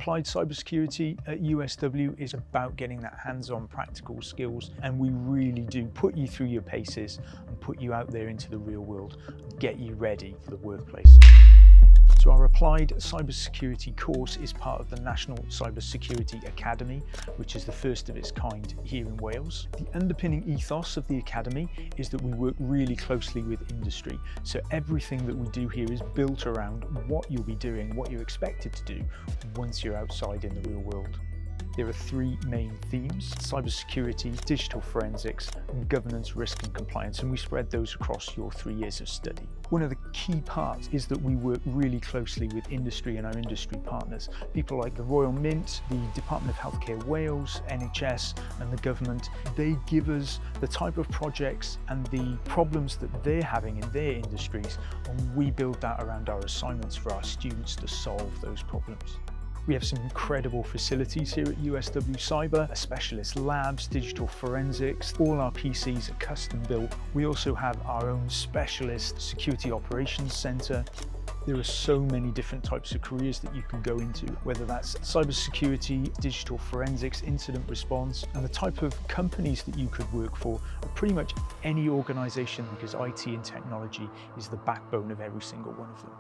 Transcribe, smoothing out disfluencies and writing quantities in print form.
Applied cybersecurity at USW is about getting that hands-on practical skills, and we really do put you through your paces and put you out there into the real world and get you ready for the workplace. So our Applied Cybersecurity course is part of the National Cybersecurity Academy, which is the first of its kind here in Wales. The underpinning ethos of the Academy is that we work really closely with industry. So everything that we do here is built around what you'll be doing, what you're expected to do once you're outside in the real world. There are three main themes: cybersecurity, digital forensics, and governance, risk and compliance, and we spread those across your 3 years of study. One of the key parts is that we work really closely with industry and our industry partners, people like the Royal Mint, the Department of Healthcare Wales, NHS and the government. They give us the type of projects and the problems that they're having in their industries, and we build that around our assignments for our students to solve those problems. We have some incredible facilities here at USW Cyber, specialist labs, digital forensics. All our PCs are custom built. We also have our own specialist security operations center. There are so many different types of careers that you can go into, whether that's cybersecurity, digital forensics, incident response, and the type of companies that you could work for are pretty much any organization, because IT and technology is the backbone of every single one of them.